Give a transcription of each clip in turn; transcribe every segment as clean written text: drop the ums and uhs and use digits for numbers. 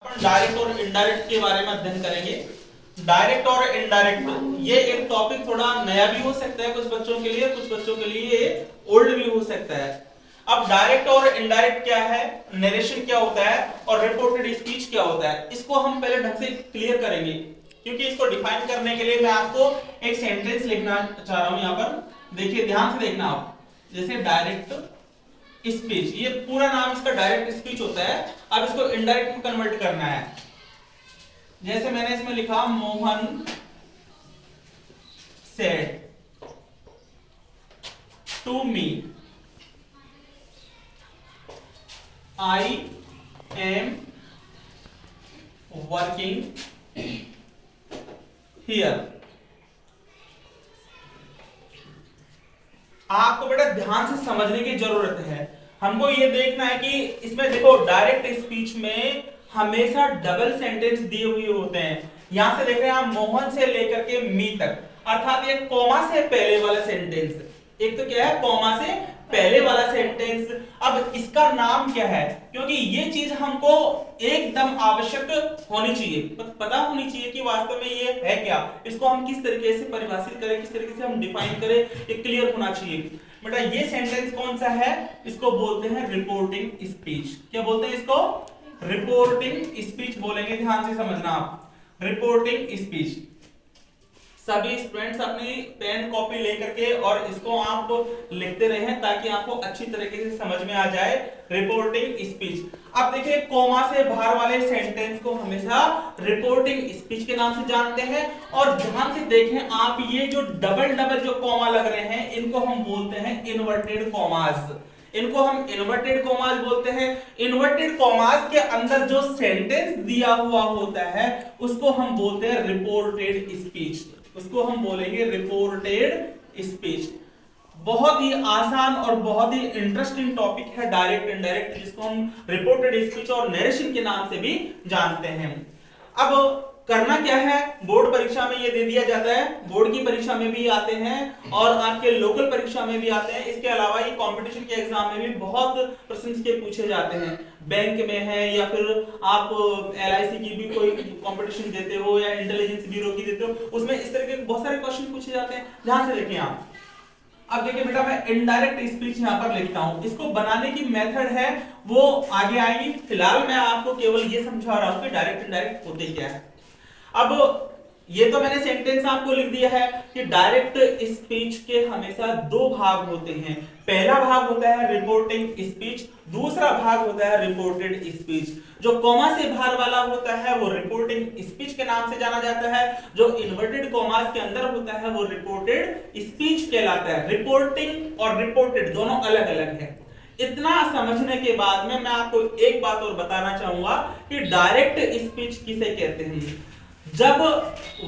अपन direct और indirect के बारे में अध्ययन करेंगे। डायरेक्ट और इनडायरेक्ट ये एक टॉपिक थोड़ा नया भी हो सकता है कुछ बच्चों के लिए, कुछ बच्चों के लिए ओल्ड भी हो सकता है। अब डायरेक्ट और इनडायरेक्ट क्या है, नरेशन क्या होता है और रिपोर्टेड स्पीच क्या होता है, इसको हम पहले ढंग से क्लियर करेंगे। क्योंकि इसको डिफाइन करने के लिए मैं आपको एक सेंटेंस लिखना चाह रहा हूं। यहां पर देखिए, ध्यान से देखना आप। जैसे डायरेक्ट स्पीच, ये पूरा नाम इसका डायरेक्ट स्पीच होता है। अब इसको इनडायरेक्ट में कन्वर्ट करना है। जैसे मैंने इसमें लिखा, Mohan said to me I am working here. आपको बेटा ध्यान से समझने की जरूरत है। हमको ये देखना है कि इसमें देखो, डायरेक्ट स्पीच में हमेशा डबल सेंटेंस दिए हुए होते हैं। यहां से देख रहे हैं आप, मोहन से लेकर के मी तक, अर्थात ये कॉमा से पहले वाला सेंटेंस। एक तो क्या है, कॉमा से पहले वाला सेंटेंस। अब इसका नाम क्या है, क्योंकि ये चीज हमको एकदम आवश्यक होनी चाहिए, पता होनी चाहिए कि वास्तव में ये है क्या, इसको हम किस तरीके से परिभाषित करें, किस तरीके से हम डिफाइन करें, ये क्लियर होना चाहिए। बेटा ये सेंटेंस कौन सा है, इसको बोलते हैं रिपोर्टिंग स्पीच। क्या बोलते हैं इसको, रिपोर्टिंग स्पीच बोलेंगे। ध्यान से समझना आप, रिपोर्टिंग स्पीच। सभी स्टूडेंट्स अपनी पेन कॉपी लेकर के और इसको आप लिखते रहें ताकि आपको अच्छी तरीके से समझ में आ जाए रिपोर्टिंग स्पीच। अब देखिए, कोमा से बाहर वाले सेंटेंस को हमेशा रिपोर्टिंग स्पीच के नाम से जानते हैं। और ध्यान से देखें आप, ये जो डबल डबल जो कोमा लग रहे हैं, इनको हम बोलते हैं इन्वर्टेड कोमास। इनको हम इन्वर्टेड कोमास बोलते हैं। इन्वर्टेड कोमास के अंदर जो सेंटेंस दिया हुआ होता है उसको हम बोलते हैं रिपोर्टेड स्पीच। उसको हम बोलेंगे रिपोर्टेड स्पीच। बहुत ही आसान और बहुत ही इंटरेस्टिंग टॉपिक है डायरेक्ट इनडायरेक्ट, जिसको हम रिपोर्टेड स्पीच और नरेशन के नाम से भी जानते हैं। अब करना क्या है, बोर्ड परीक्षा में ये दे दिया जाता है, बोर्ड की परीक्षा में भी आते हैं और आपके लोकल परीक्षा में भी आते हैं। इसके अलावा ये कंपटीशन के एग्जाम में भी बहुत प्रश्न के पूछे जाते हैं। बैंक में है या फिर आप LIC की भी कोई कंपटीशन देते हो या इंटेलिजेंस ब्यूरो की देते हो, उसमें इस तरह के बहुत सारे क्वेश्चन पूछे जाते हैं। ध्यान से देखें आप। अब देखिए बेटा, मैं इनडायरेक्ट स्पीच यहां पर लिखता हूं। इसको बनाने की मेथड है वो आगे आएगी। फिलहाल मैं आपको केवल ये समझा रहा हूं कि डायरेक्ट इनडायरेक्ट होते क्या है। अब ये तो मैंने सेंटेंस आपको लिख दिया है कि डायरेक्ट स्पीच के हमेशा दो भाग होते हैं। पहला भाग होता है रिपोर्टिंग स्पीच, दूसरा भाग होता है रिपोर्टेड स्पीच। जो कॉमा से बाहर वाला होता है वो रिपोर्टिंग स्पीच के नाम से जाना जाता है। जो इन्वर्टेड कॉमास के अंदर होता है वो रिपोर्टेड स्पीच कहलाता है। रिपोर्टिंग और रिपोर्टेड दोनों अलग अलग है। इतना समझने के बाद में मैं आपको एक बात और बताना चाहूंगा कि डायरेक्ट स्पीच किसे कहते हैं। जब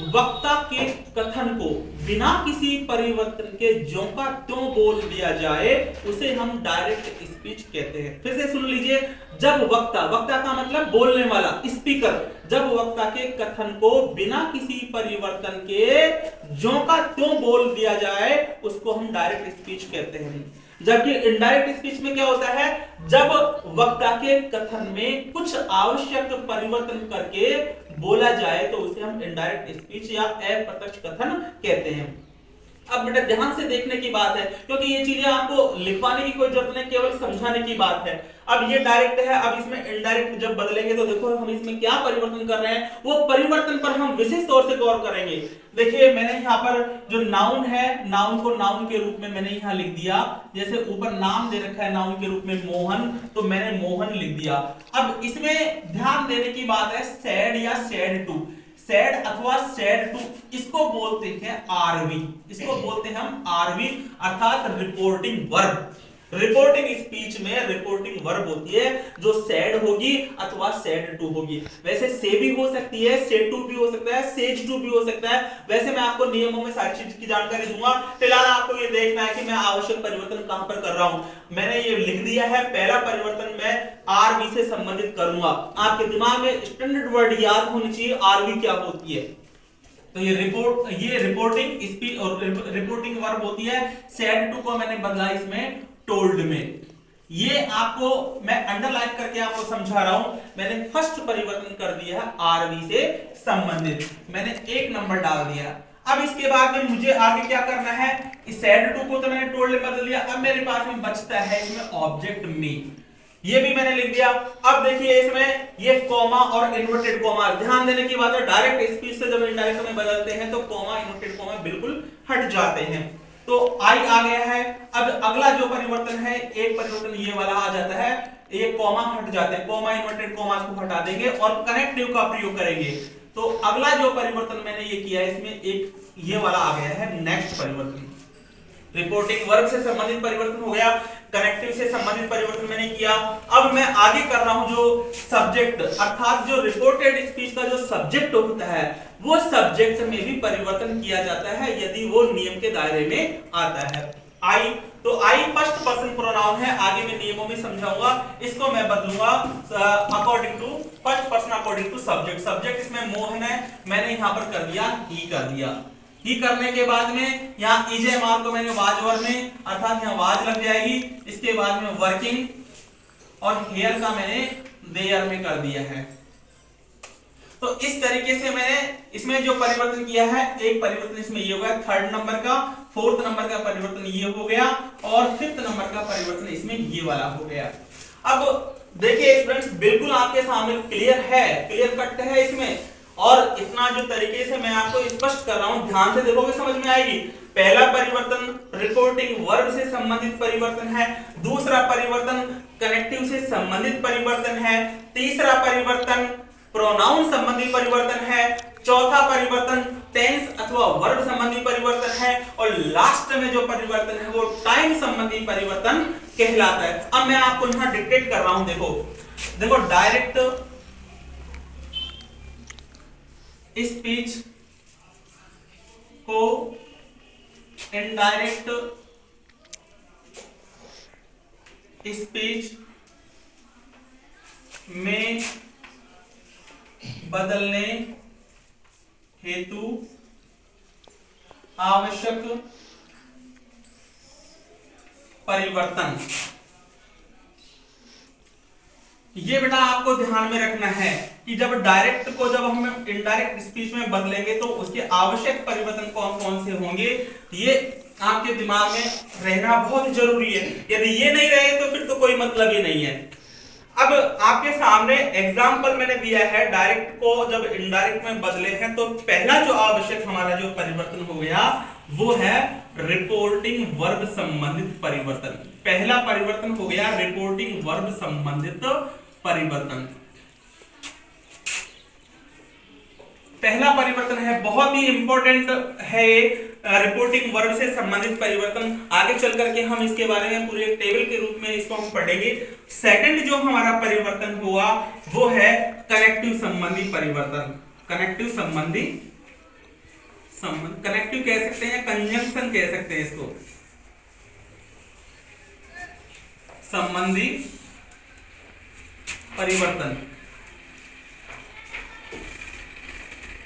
वक्ता के कथन को बिना किसी परिवर्तन के ज्यों का त्यों बोल दिया जाए उसे हम डायरेक्ट स्पीच कहते हैं। फिर से सुन लीजिए, जब वक्ता, वक्ता का मतलब बोलने वाला, स्पीकर, जब वक्ता के कथन को बिना किसी परिवर्तन के ज्यों का त्यों बोल दिया जाए उसको हम डायरेक्ट स्पीच कहते हैं। जबकि इनडायरेक्ट स्पीच में क्या होता है, जब वक्ता के कथन में कुछ आवश्यक परिवर्तन करके बोला जाए तो उसे हम इनडायरेक्ट स्पीच या अप्रत्यक्ष कथन कहते हैं। अब बेटा ध्यान से देखने की बात है, क्योंकि ये चीजें आपको लिखवाने की कोई जरूरत नहीं, केवल समझाने की बात है। अब ये डायरेक्ट है, अब इसमें इनडायरेक्ट जब बदलेंगे तो देखो हम इसमें क्या परिवर्तन कर रहे हैं, वो परिवर्तन पर हम विशेष तौर से गौर करेंगे। देखिए मैंने यहाँ पर जो नाउन है, नाउन को नाउन के रूप में मैंने यहाँ लिख दिया। जैसे ऊपर नाम दे रखा है नाउन के रूप में मोहन, तो मैंने मोहन लिख दिया। अब इसमें ध्यान देने की बात है, सैड या सैड टू, सैड अथवा सैड टू, इसको बोलते हैं आरवी। इसको बोलते हैं हम आरवी, अर्थात रिपोर्टिंग वर्ब। रिपोर्टिंग स्पीच में रिपोर्टिंग वर्ब होती है जो सैड होगी अथवा सैड टू होगी। वैसे से भी हो सकती है, से टू भी हो सकता है, सेज टू भी हो सकता है। वैसे मैं आपको नियमों में सारी चीज की जानकारी दूंगा। फिलहाल आपको ये देखना है कि मैं आवश्यक परिवर्तन कहां पर कर रहा हूं। मैंने ये लिख दिया है, पहला परिवर्तन मैं आरवी से संबंधित करूंगा। आपके दिमाग में स्टैंडर्ड वर्ड याद होनी चाहिए, आरवी क्या होती है। तो ये रिपोर्टिंग स्पीच और रिपोर्टिंग वर्ब होती है। सैड टू को मैंने बदला इसमें टोल्ड में। ये आपको मैं अंडरलाइन करके आपको समझा रहा हूं। मैंने फर्स्ट परिवर्तन कर दिया है आरवी से संबंधित, मैंने 1 नंबर डाल दिया। अब इसके बाद में मुझे आगे क्या करना है, इस सेड टू को तो मैंने टोटल बदल दिया। अब मेरे पास में बचता है इसमें ऑब्जेक्ट में, ये भी मैंने लिख दिया। अब देखिए इसमें ये कॉमा और इन्वर्टेड कॉमा, ध्यान देने की बात है, डायरेक्ट स्पीच से जब इनडायरेक्ट में बदलते हैं तो कॉमा इन्वर्टेड कॉमा बिल्कुल हट जाते हैं। तो आई आ गया है। अब अगला जो परिवर्तन है, एक परिवर्तन ये वाला आ जाता है, ये कॉमा हट जाते हैं, कॉमा इन्वर्टेड कॉमा को हटा देंगे और कनेक्टिव का प्रयोग करेंगे। तो अगला जो परिवर्तन मैंने ये किया है, इसमें एक ये वाला आ गया है नेक्स्ट परिवर्तन। रिपोर्टिंग वर्ब से संबंधित परिवर्तन हो गया, कनेक्टिव से संबंधित परिवर्तन मैंने किया। अब मैं आगे कर रहा हूं जो सब्जेक्ट, अर्थात जो रिपोर्टेड स्पीच का जो सब्जेक्ट होता है, वो सब्जेक्ट में भी परिवर्तन किया जाता है यदि वो नियम के दायरे में आता है। आई, तो आई फर्स्ट पर्सन प्रोनाउन है, आगे मैं नियमों में समझाऊंगा। इसको मैं बदलूंगा according to first person according to subject. Subject इसमें मोहन है, मैंने यहां पर कर दिया ही कर दिया। ही करने के बाद में यहाँ ईजेएमआर को मैंने वाज वर्ब में, अर्थात यहाँ वाज लग जाएगी। इसके बाद में वर्किंग और हेयर का मैंने देयर में कर दिया है। तो इस तरीके से मैंने इसमें जो परिवर्तन किया है, एक परिवर्तन इसमें ये हो गया 3rd नंबर का, 4th नंबर का परिवर्तन ये हो गया और 5th नंबर का परिवर्तन इसमें ये वाला हो गया। अब देखिए फ्रेंड्स, बिल्कुल आपके सामने क्लियर है, क्लियर कट है इसमें, और इतना जो तरीके से मैं आपको स्पष्ट कर रहा हूं, ध्यान से देखोगे समझ में आएगी। पहला परिवर्तन रिपोर्टिंग वर्ब से संबंधित परिवर्तन है, दूसरा परिवर्तन कनेक्टिव से संबंधित परिवर्तन है, तीसरा परिवर्तन प्रोनाउन संबंधी परिवर्तन है, चौथा परिवर्तन टेंस अथवा वर्ब संबंधी परिवर्तन है, और लास्ट में जो परिवर्तन है वो टाइम संबंधी परिवर्तन कहलाता है। अब मैं आपको यहां डिक्टेट कर रहा हूं, देखो डायरेक्ट स्पीच को इनडायरेक्ट स्पीच में बदलने हेतु आवश्यक परिवर्तन, ये बेटा आपको ध्यान में रखना है कि जब डायरेक्ट को जब हम इनडायरेक्ट स्पीच में बदलेंगे तो उसके आवश्यक परिवर्तन कौन कौन से होंगे, ये आपके दिमाग में रहना बहुत जरूरी है। यदि ये नहीं रहे तो फिर तो कोई मतलब ही नहीं है। अब आपके सामने एग्जाम्पल मैंने दिया है, डायरेक्ट को जब इनडायरेक्ट में बदले हैं तो पहला जो आवश्यक हमारा जो परिवर्तन हो गया वो है रिपोर्टिंग वर्ब संबंधित परिवर्तन। पहला परिवर्तन हो गया रिपोर्टिंग वर्ब संबंधित परिवर्तन। पहला परिवर्तन है, बहुत ही इंपॉर्टेंट है रिपोर्टिंग वर्ब से संबंधित परिवर्तन। आगे चल करके हम इसके बारे में पूरे टेबल के रूप में इसको हम पढ़ेंगे। सेकंड जो हमारा परिवर्तन हुआ वो है कनेक्टिव संबंधी परिवर्तन। कनेक्टिव संबंधी कनेक्टिव कह सकते हैं, कंजंक्शन कह सकते हैं इसको, संबंधी परिवर्तन।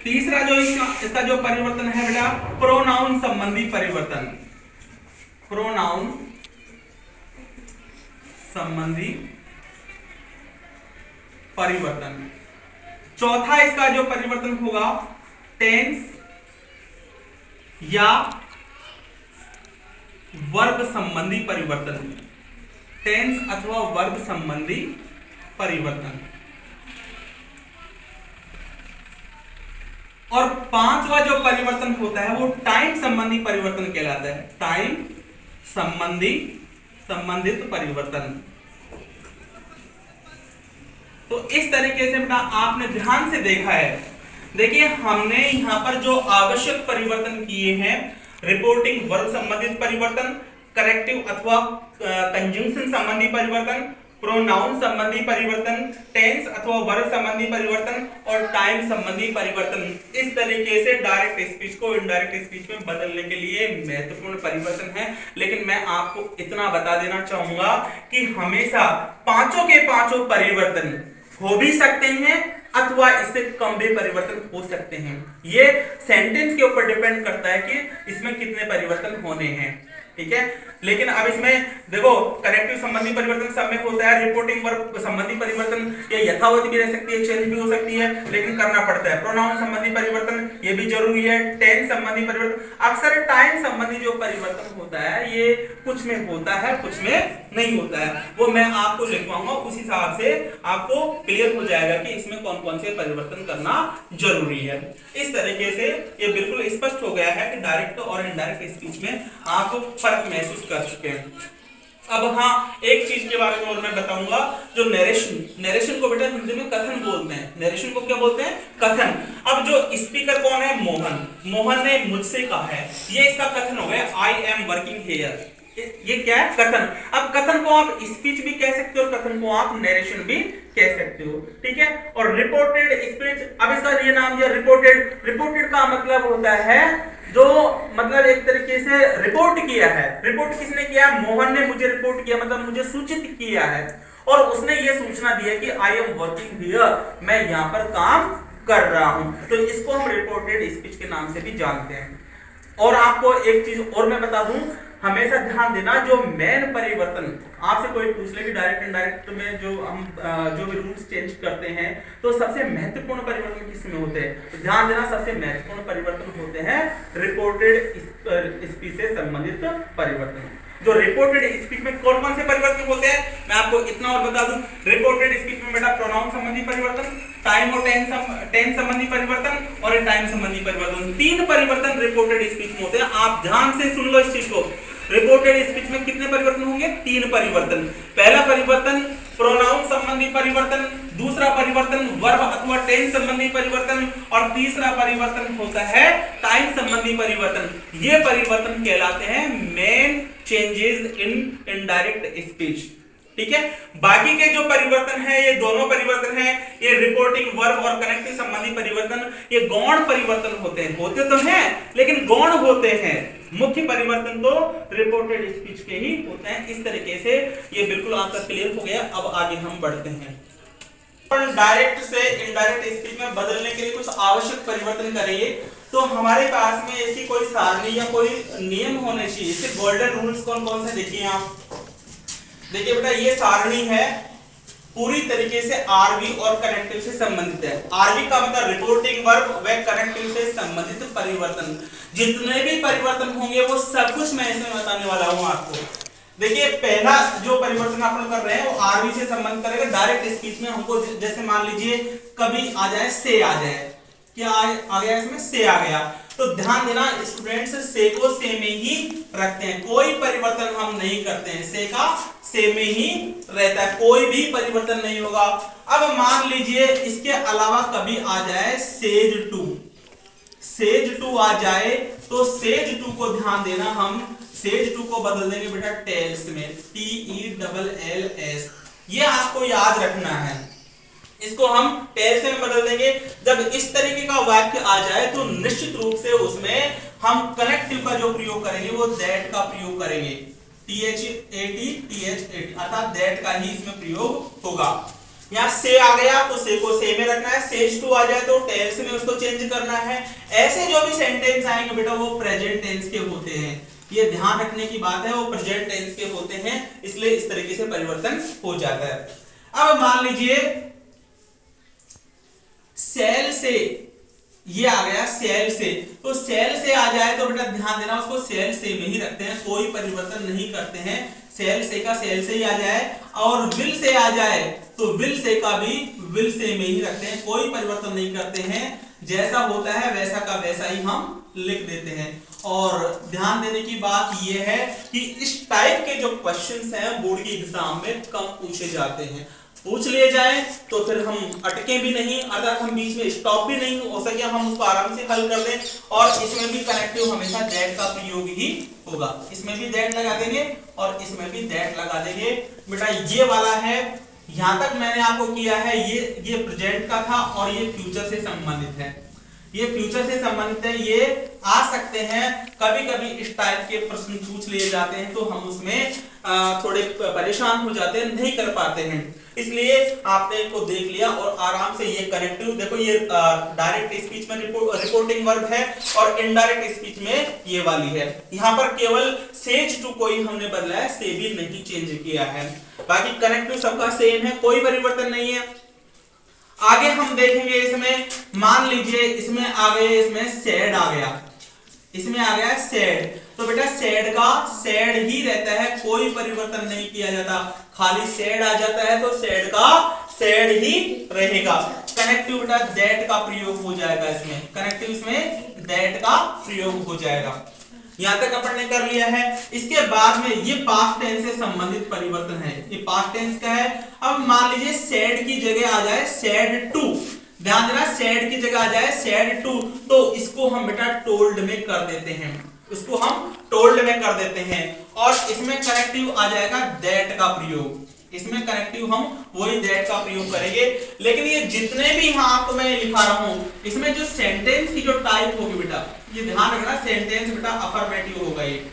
तीसरा जो इसका जो परिवर्तन है बेटा, प्रोनाउन संबंधी परिवर्तन। प्रोनाउन संबंधी परिवर्तन। चौथा इसका जो परिवर्तन होगा टेंस या वर्ब संबंधी परिवर्तन। टेंस अथवा वर्ब संबंधी परिवर्तन। और पांचवा जो परिवर्तन होता है वो टाइम संबंधी परिवर्तन कहलाता है। टाइम संबंधित परिवर्तन। तो इस तरीके से बेटा आपने ध्यान से देखा है। देखिए हमने यहां पर जो आवश्यक परिवर्तन किए हैं, रिपोर्टिंग वर्ब संबंधित परिवर्तन, करेक्टिव अथवा कंजंक्शन संबंधी परिवर्तन, प्रोनाउन संबंधी परिवर्तन, टेंस अथवा वर्ब संबंधी परिवर्तन और टाइम संबंधी परिवर्तन। इस तरीके से डायरेक्ट स्पीच को इनडायरेक्ट स्पीच में बदलने के लिए महत्वपूर्ण परिवर्तन है। लेकिन मैं आपको इतना बता देना चाहूंगा कि हमेशा पांचों के पांचों परिवर्तन हो भी सकते हैं अथवा इससे कम भी परिवर्तन हो सकते हैं। ये सेंटेंस के ऊपर डिपेंड करता है कि इसमें कितने परिवर्तन होने हैं। ठीक है। लेकिन अब इसमें देखो कनेक्टिव संबंधी परिवर्तन सब में होता है, रिपोर्टिंग वर्ब संबंधी परिवर्तन ये यथावत भी रह सकती है, चेंज भी हो सकती है, लेकिन करना पड़ता है। प्रोनाउन संबंधी परिवर्तन ये भी जरूरी है। टेंस संबंधी परिवर्तन, अक्सर टाइम संबंधी जो परिवर्तन होता है ये कुछ में होता है कुछ में नहीं होता है, वो मैं आपको लिखवाऊंगा, उस हिसाब से आपको क्लियर हो जाएगा कि इसमें कौन कौन से परिवर्तन करना जरूरी है। इस तरीके से ये बिल्कुल स्पष्ट हो गया है कि डायरेक्ट और इनडायरेक्ट स्पीच में आप फर्क महसूस कर चुके हैं। अब हाँ, एक चीज के बारे में और मैं बताऊंगा, जो नरेशन को बेटा हिंदी में कथन बोलते हैं। नरेशन को क्या बोलते हैं? कथन। अब जो स्पीकर कौन है? मोहन ने मुझसे कहा है, ये इसका कथन हो गया, आई एम वर्किंग हियर। ये क्या है? कथन। अब कथन को आप स्पीच भी कह सकते हो, कथन को आप नरेशन भी कह सकते हो, ठीक है। और रिपोर्टेड स्पीच, अब इसका ये नाम दिया रिपोर्टेड का मतलब होता है जो मतलब एक तरीके से रिपोर्ट किया है। रिपोर्ट किसने किया? मोहन ने मुझे रिपोर्ट किया, मतलब मुझे सूचित किया है, और उसने ये सूचना दी है कि आई एम वर्किंग हियर, मैं यहाँ पर काम कर रहा हूं। तो इसको हम रिपोर्टेड स्पीच के नाम से भी जानते हैं। और आपको एक चीज और मैं बता दूं, हमेशा ध्यान देना, जो मेन परिवर्तन आपसे कोई पूछ ले कि डायरेक्ट इनडायरेक्ट में जो हम जो भी रूल्स चेंज करते हैं, तो सबसे महत्वपूर्ण परिवर्तन किसमें होते हैं? तो ध्यान देना, सबसे महत्वपूर्ण परिवर्तन होते हैं रिपोर्टेड स्पीच से संबंधित परिवर्तन। जो रिपोर्टेड स्पीच में कौन कौन से परिवर्तन होते हैं, मैं आपको इतना और बता दूं। रिपोर्टेड स्पीच में बेटा प्रोनाउन संबंधी परिवर्तन, टाइम और टेंस संबंधी परिवर्तन और टाइम संबंधी परिवर्तन, 3 परिवर्तन रिपोर्टेड स्पीच में होते हैं। आप ध्यान से सुन लो इस चीज को। रिपोर्टेड स्पीच में कितने परिवर्तन होंगे? 3 परिवर्तन। पहला परिवर्तन प्रोनाउन संबंधी परिवर्तन, दूसरा परिवर्तन वर्ब अथवा टेंस संबंधी परिवर्तन, और तीसरा परिवर्तन होता है टाइम संबंधी परिवर्तन। ये परिवर्तन कहलाते हैं main changes in indirect speech, ठीक है। बाकी के जो परिवर्तन है, ये दोनों परिवर्तन है, ये रिपोर्टिंग वर्ब और कनेक्टिव संबंधी परिवर्तन, ये गौण परिवर्तन होते तो हैं लेकिन गौण होते हैं। मुख्य परिवर्तन तो रिपोर्टेड स्पीच के ही होते हैं। इस तरीके से ये बिल्कुल आपका क्लियर हो गया। अब आगे हम बढ़ते हैं। डायरेक्ट से इनडायरेक्ट स्पीच में बदलने के लिए कुछ आवश्यक परिवर्तन करेंगे, तो हमारे पास में इसकी कोई सारणी या कोई नियम होने चाहिए। इसके गोल्डन रूल्स कौन कौन से देखिए आप। देखिए बेटा, ये सारणी है पूरी तरीके से आरवी और कनेक्टिव से संबंधित है। आरवी का मतलब रिपोर्टिंग वर्ब व कनेक्टिव से संबंधित परिवर्तन। जितने भी परिवर्तन होंगे वो सब कुछ मैं इसमें बताने वाला हूं आपको। देखिए, पहला जो परिवर्तन आप लोग कर रहे हैं वो आरवी से संबंध करेगा। डायरेक्ट स्पीच में हमको जैसे मान लीजिए कभी आ जाए से, आ जाए, क्या आ गया इसमें? से आ गया, तो ध्यान देना स्टूडेंट्स, से को से में ही रखते हैं, कोई परिवर्तन हम नहीं करते हैं। से का से में ही रहता है, कोई भी परिवर्तन नहीं होगा। अब मान लीजिए इसके अलावा कभी आ जाए सेज टू आ जाए, तो सेज टू को ध्यान देना, हम सेज टू को बदल देंगे बेटा टेल्स में, TELLS। ये आपको याद रखना है, इसको हम टेल्स में बदल देंगे। जब इस तरीके का वाक्य आ जाए तो निश्चित रूप से उसमें हम कनेक्टिव का जो प्रयोग करेंगे वो दैट का प्रयोग करेंगे, THAT अर्थात दैट का ही इसमें प्रयोग होगा। यहाँ से आ गया तो से को से में रखना है, सेज टू आ जाए तो टेल्स में उसको चेंज करना है। ऐसे जो भी सेंटेंस आएंगे बेटा वो प्रेजेंट टेंस के होते हैं, ये ध्यान रखने की बात है, वो प्रेजेंट टेंस के होते हैं, इसलिए इस तरीके से परिवर्तन हो जाता है। अब मान लीजिए सेल से, ये आ गया सेल से, तो सेल से आ जाए तो बेटा ध्यान देना उसको सेल से में ही रखते हैं, कोई परिवर्तन नहीं करते हैं। सेल से का सेल से ही आ जाए, और विल से आ जाए तो विल से का भी विल से में ही रखते हैं, कोई परिवर्तन नहीं करते हैं। जैसा होता है वैसा का वैसा ही हम लिख देते हैं। और ध्यान देने की बात यह है कि इस टाइप के जो क्वेश्चंस हैं बोर्ड के एग्जाम में कम पूछे जाते हैं। पूछ लिए जाए तो फिर हम अटके भी नहीं, अगर हम बीच में स्टॉप भी नहीं हो सके, हम उसको आराम से हल कर दें। और इसमें भी कनेक्टिव हमेशा दैट का प्रयोग ही होगा, इसमें भी दैट लगा देंगे और इसमें भी दैट लगा देंगे। बेटा ये वाला है, यहां तक मैंने आपको किया है, ये प्रेजेंट का था और ये फ्यूचर से संबंधित है। ये फ्यूचर से संबंधित है, ये आ सकते हैं, कभी कभी इस टाइप के प्रश्न पूछ लिए जाते हैं तो हम उसमें थोड़े परेशान हो जाते हैं, नहीं कर पाते हैं। इसलिए आपने इसको देख लिया और आराम से ये कनेक्टिव देखो, ये डायरेक्ट स्पीच में रिपोर्टिंग वर्ब है और इनडायरेक्ट स्पीच में ये वाली है। यहाँ पर केवल सेज टू को ही हमने बदला है, से भी नहीं चेंज किया है, बाकी कनेक्टिव सबका सेम है, कोई परिवर्तन नहीं है। आगे हम देखेंगे इसमें, मान लीजिए इसमें आ गए, इसमें सेड आ गया, इसमें आ गया सेड, तो बेटा सेड का सेड ही रहता है, कोई परिवर्तन नहीं किया जाता, खाली सेड आ जाता है तो सेड का सेड ही रहेगा। कनेक्टिव बेटा दैट का प्रयोग हो जाएगा, इसमें कनेक्टिव इसमें दैट का प्रयोग हो जाएगा। यहां तक अपन ने कर लिया है। इसके बाद में ये पास्ट टेंस से संबंधित परिवर्तन है, ये पास्ट टेंस का है। अब मान लीजिए सेड की जगह आ जाए सेड टू, ध्यान देना सेड की जगह आ जाए सेड टू, तो इसको हम बेटा टोल्ड में कर देते हैं, इसको हम टोल्ड में कर देते हैं और इसमें कनेक्टिव आ जाएगा दैट का प्रयोग, इसमें कनेक्टिव हम वही दैट का प्रयोग करेंगे। लेकिन ये जितने भी यहां आपको मैं लिखा रहा हूं, इसमें जो सेंटेंस की जो टाइप होगी बेटा, ये ध्यान रखना, सेंटेंस बेटा अफर्मेटिव होगा ये,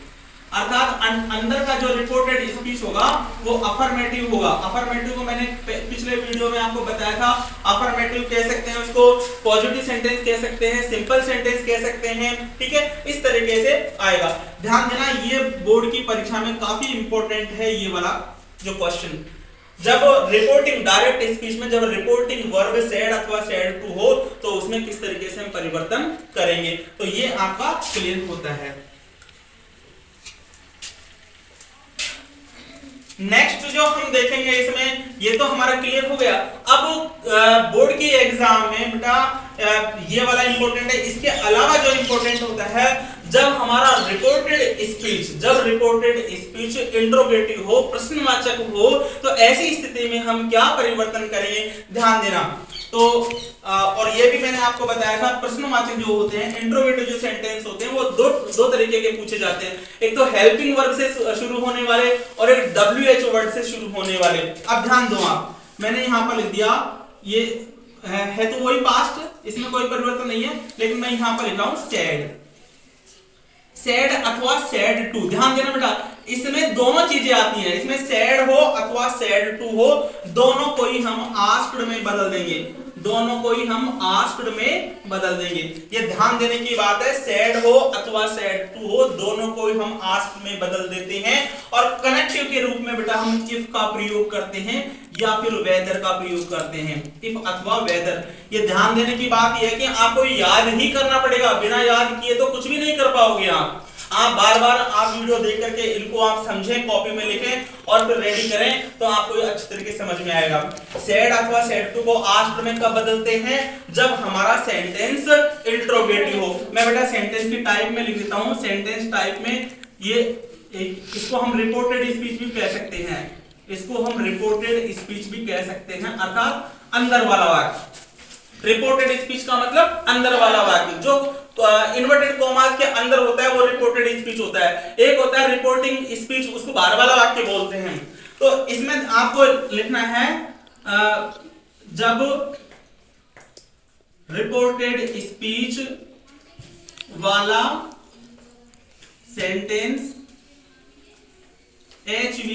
अर्थात अंदर का जो रिपोर्टेड स्पीच होगा वो अफर्मेटिव होगा। अफर्मेटिव को मैंने पिछले वीडियो में आपको बताया था, अफर्मेटिव कह सकते हैं उसको, पॉजिटिव सेंटेंस कह सकते हैं, सिंपल सेंटेंस कह सकते हैं, ठीक है, इस तरीके से आएगा। ध्यान देना ये बोर्ड की परीक्षा में काफी इंपॉर्टेंट है ये वाला जो क्वेश्चन। जब रिपोर्टिंग डायरेक्ट स्पीच में जब रिपोर्टिंग वर्ब सेड अथवा सेड टू हो तो उसमें किस तरीके से हम परिवर्तन करेंगे, तो ये आपका क्लियर होता है। नेक्स्ट जो हम देखेंगे इसमें, ये तो हमारा क्लियर हो गया। अब बोर्ड की एग्जाम में बेटा ये वाला इंपॉर्टेंट है, इसके अलावा जो इंपॉर्टेंट होता है जब हमारा रिपोर्टेड स्पीच, जब रिपोर्टेड स्पीच इंट्रोगेटिव हो, प्रश्नवाचक हो, तो ऐसी स्थिति में हम क्या परिवर्तन करेंगे, ध्यान देना। तो और ये भी मैंने आपको बताया था, प्रश्नवाचक जो होते हैं, इंट्रोगेटिव जो सेंटेंस होते हैं वो दो तरीके के पूछे जाते हैं, एक तो हेल्पिंग वर्ब से शुरू होने वाले और एक WH वर्ड से शुरू होने वाले। अब ध्यान दो आप, मैंने यहां पर लिख दिया, ये है तो वही पास्ट, इसमें कोई परिवर्तन नहीं है, लेकिन मैं यहां पर लिख रहा हूं सेड, सेड अथवा सेड टू। ध्यान देना बेटा, इसमें दोनों चीजें आती हैं, इसमें सेड हो अथवा सेड टू हो, दोनों को ही हम आस्क्ड में बदल देंगे, दोनों को ही हम आस्क्ड में बदल देंगे। ये ध्यान देने की बात है, सेड हो अथवा सेड टू हो, दोनों को ही हम आस्क्ड में बदल देते हैं। और कनेक्टिव के रूप में बेटा हम इफ का प्रयोग करते हैं या फिर वेदर का प्रयोग करते हैं, इफ अथवा वेदर। ये ध्यान देने की बात यह है कि आपको याद ही करना पड़ेगा, बिना याद किए तो कुछ भी नहीं कर पाओगे आप बार बार आप वीडियो देख करके इनको आप समझें, कॉपी में लिखें और फिर रेडी करें, तो आपको ये अच्छी तरीके से समझ में आएगा। सेड अथवा सेड टू को आस्क्ड में कब बदलते हैं, जब हमारा सेंटेंस इंट्रोगेटिव हो। मैं बेटा सेंटेंस की टाइप में लिख देता हूं, सेंटेंस टाइप में ये इसको हम रिपोर्टेड स्पीच भी कह सकते हैं, इसको हम रिपोर्टेड स्पीच भी कह सकते हैं, अर्थात अंदर वाला वाक्य। रिपोर्टेड स्पीच का मतलब अंदर वाला वाक्य, जो इन्वर्टेड कॉमास के अंदर होता है वो रिपोर्टेड स्पीच होता है। एक होता है रिपोर्टिंग स्पीच, उसको बाहर वाला वाक्य बोलते हैं। तो इसमें आपको लिखना है जब रिपोर्टेड स्पीच वाला सेंटेंस HV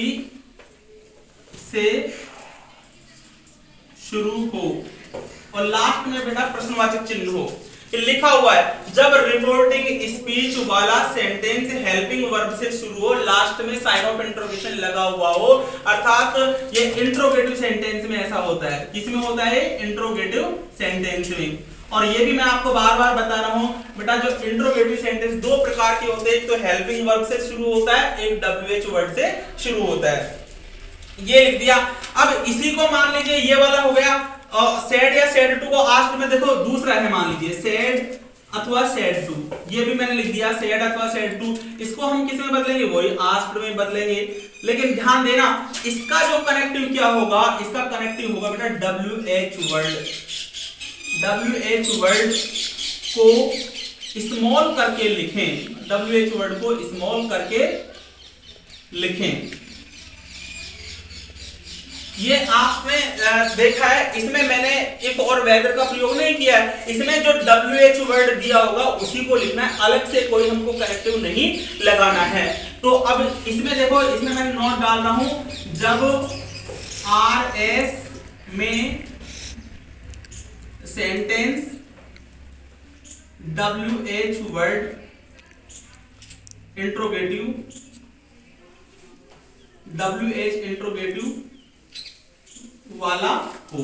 से शुरू हो और लास्ट में बेटा प्रश्नवाचक चिन्ह हो। लिखा हुआ है जब रिपोर्टिंग स्पीच वाला सेंटेंस हेल्पिंग वर्ब से शुरू हो, लास्ट में साइन ऑफ इंट्रोगेशन लगा हुआ हो, अर्थात ये इंट्रोगेटिव सेंटेंस में ऐसा होता है। किसमें होता है? इंट्रोगेटिव सेंटेंस में। और ये भी मैं आपको बार बार बता रहा हूं बेटा, जो इंट्रोगेटिव सेंटेंस दो प्रकार के होते हैं, एक तो हेल्पिंग वर्ब से शुरू होता है, एक WH वर्ड से शुरू होता है। ये लिख दिया। अब इसी को मान लीजिए ये वाला हो गया, और सेड या सेड टू को आस्क्ड में देखो दूसरा है, मान लीजिए सेड अथवा सेड टू, ये भी मैंने लिख दिया सेड अथवा सेड टू। इसको हम किस में बदलेंगे? वही आस्क्ड में बदलेंगे। लेकिन ध्यान देना, इसका जो कनेक्टिव क्या होगा, इसका कनेक्टिव होगा बेटा WH वर्ड। WH वर्ड को स्मॉल करके लिखें, WH वर्ड को स्मॉल करके लिखें। ये आपने देखा है, इसमें मैंने इफ और वेदर का प्रयोग नहीं किया है। इसमें जो WH वर्ड दिया होगा उसी को लिखना है, अलग से कोई हमको करेक्टिव नहीं लगाना है। तो अब इसमें देखो, इसमें मैं नोट डाल रहा हूं, जब RS में sentence WH word interrogative, WH interrogative वाला हो,